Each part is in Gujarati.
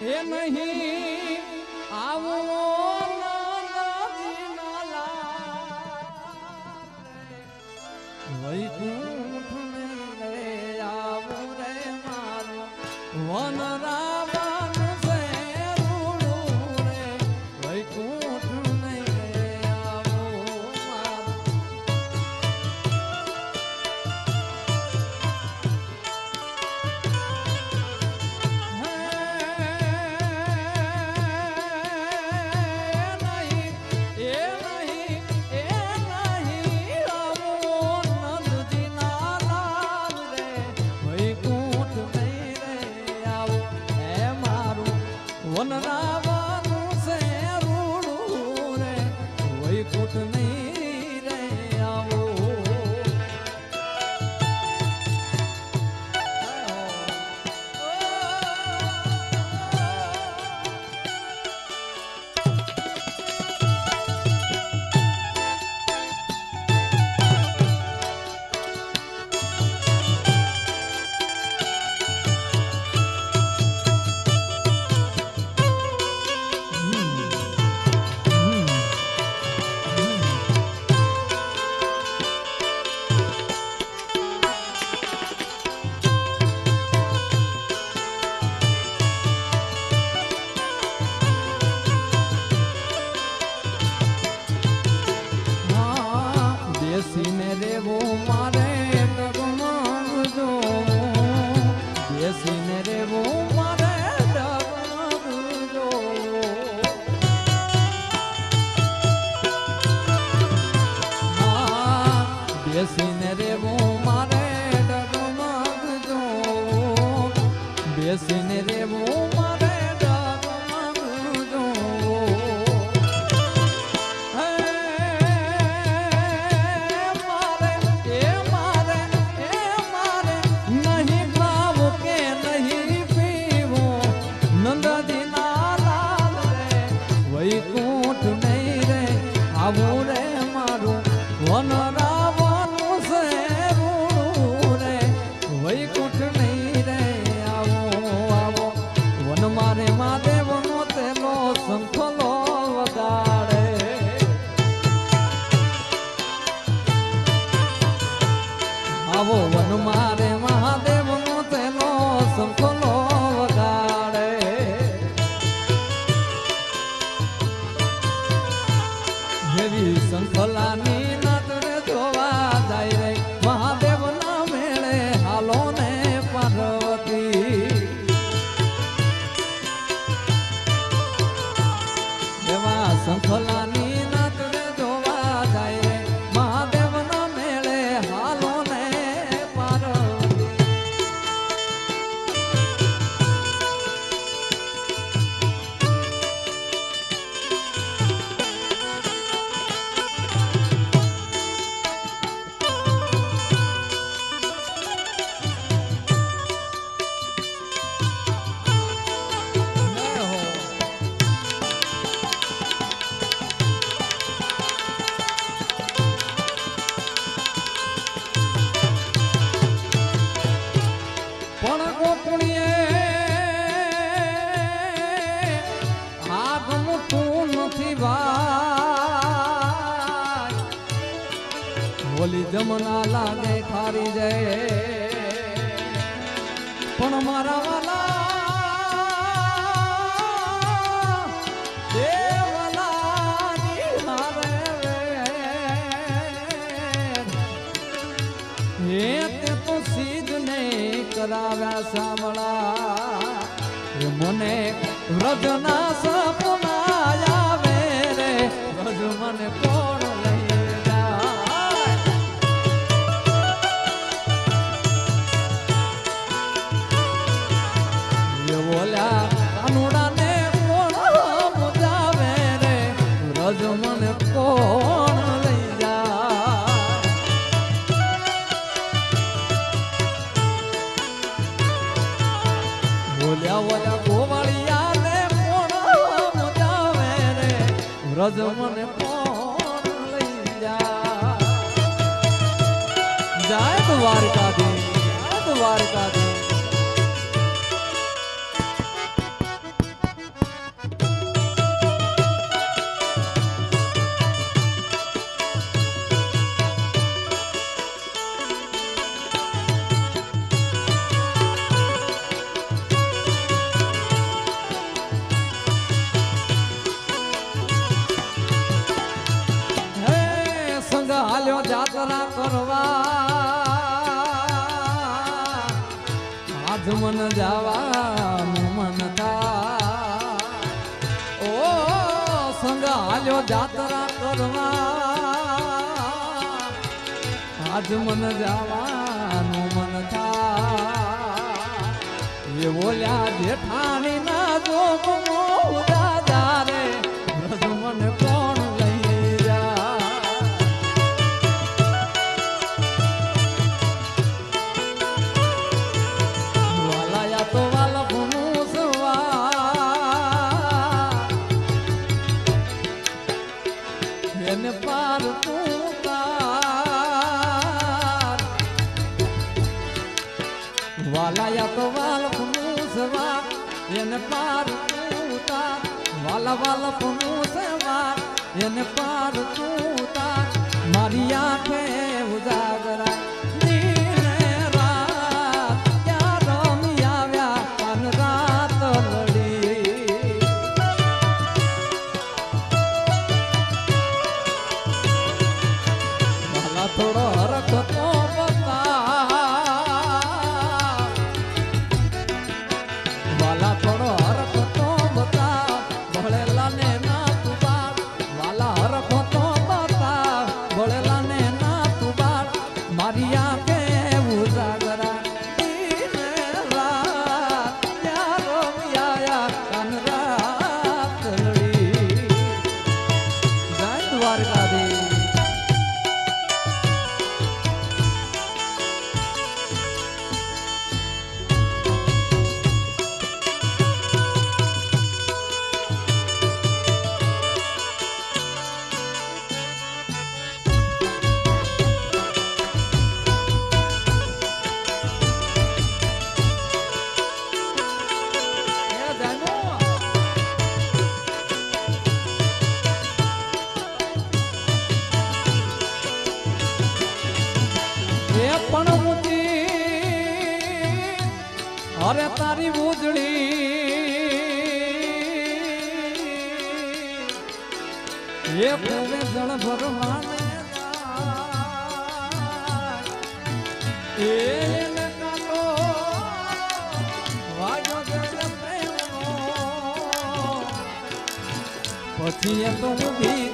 એ નહીં આવો વૈકુંઠ ને રે આવો રે મારો વન રાવણ છે રૂડું રે વૈકુંઠ ને રે આવો મારો વનરાવાનું છે રૂડું રે વૈકુંઠ નહીં રે આવો બેસીને રેવું મારે ડગમગજો બેસીને રેવું મારે ડગમગજો બેસીને રેવું મારે ડગમગજો બેસીને રેવું મારે ડગમગજો વૈકુંઠ નહીં રે આવું રે મારું વન રાવણું છે રૂડું રે વૈકુંઠ નહીં રે આવો આવો વન મારે મહાદેવનો તેલો શંખલો વગાડે આવો વન મારે મહાદેવનો તેલો શંખલો વગાડે જેવી શંખલાની નજરે જોવા જાય રે મહાદેવના મેળે હાલો ને પાર્વતી એવા શંખલાની નજરે જોવા જાય રે મહાદેવના મેળે હાલો ને પાર્વતી પણ ગોપણીએ આગનું તું નથી ભાઈ ઓલી જમના લાગે ખારી જાય પણ મારા વાલા દેવલાની હારે હે તે તો સીધને કરાવ્યા સાંભળા મને વ્રજના સપના આવે રે વ્રજ મને કોણ લઈ જાય બોલ્યા કાનુડાને કોણ મુજાવે રે વ્રજ મને કોણ લઈ જાય બોલ્યા બોલ્યા ગોવાળિયાને કોણ મુજાવે રે વ્રજ મને કોણ લઈ જાય જાય દ્વારકાધીશ મન જવાનું મન થાય ઓ સંગ હાલ્યો જાત્રા કરવા આજ મન જવાનું મન થાય એ બોલ્યા જેઠાણી ના જોગમો દાદા રે રજ મને કોણ લઈ જા વાલાયા તો વાલા ભૂનું સવાર એને પાર તું તાર વાલાયા તો વાલ ભૂનું સવાર એને પાર તું તાર વાલા વાલા ભૂનું સવાર એને પાર તું તાર મારી આંખે ઉજાગરા દિને રાત ક્યાં રમી આવ્યા કાન રાત લડી વાલા થોડો હરખ તો બતા વાલા થોડો હરખ તો બતા ભળેલા ને ના તું બાર વાલા હરખ તો બતા ભળેલા ને ના તું બાર મારી આંખે ઉજાગરા દિને રાત ક્યાં રમી આવ્યા કાન રાત લડી જય દ્વારકાધીશ પણ ઊંચી અરે તારી ઉજળી એ પૂવે જળ ભરવાને એને કાલો વાગ્યો જળ પ્રેમનો પછી એ તો ઊભી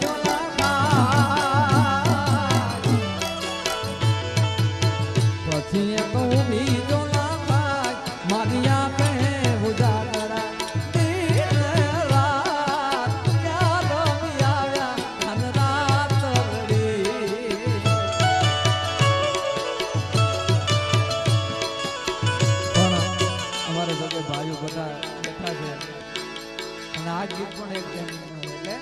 પછી એ તો બીજો લાગ મારી આંખે ઉજાગરા દિન રાત ક્યાં રમી આવ્યા અન રાત રડી પણ અમારે સાથે ભાઈઓ બધા બેઠા છે અને આ ગીત પણ એક એટલે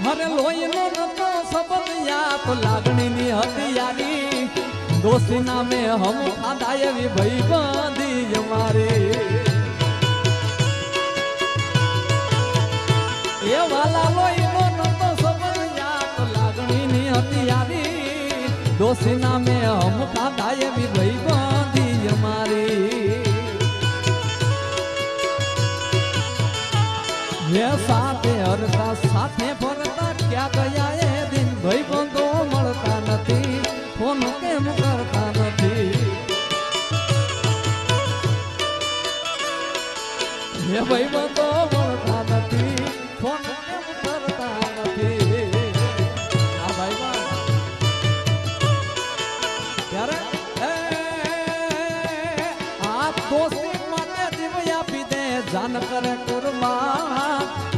મને લોહીનો નતો સંબંધ યા તો લાગણીની હતી યારી દોસ્તી નામે હમ ખાધા એવી ભાઈ બાંધી અમારી એ વાલા લોહીનો નતો સંબંધ યા તો લાગણીની હતી યારી દોસ્તી નામે હમ ખાધા એવી ભાઈ બાંધી અમારી એ સાથે હરતા સાથે ફરતા ક્યાં ગયા એ દિન ભાઈ બંધો મળતા નથી ફોન કેમ કરતા નથી એ ભાઈ બંધો મળતા નથી ફોન કેમ કરતા નથી આ ભાઈ ત્યારે આ દોસ્તી માટે જીવ આપી દે જાન કરે કુરબાન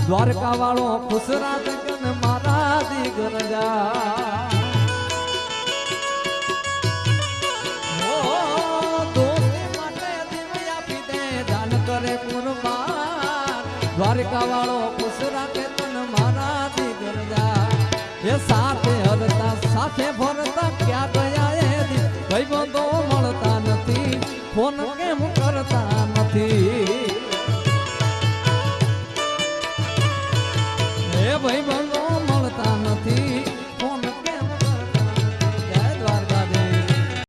દ્વારકા વાળો ખુશ રાત કન મારા દીકર જા દ્વારકા વાળો ખુશ રાખે તન મારા દીકર જા એ સાથે હરતા સાથે ફરતા ક્યાં ગયા એ ભાઈ બંધો મળતા નથી ફોન કેમ કરતા નથી એ ભાઈ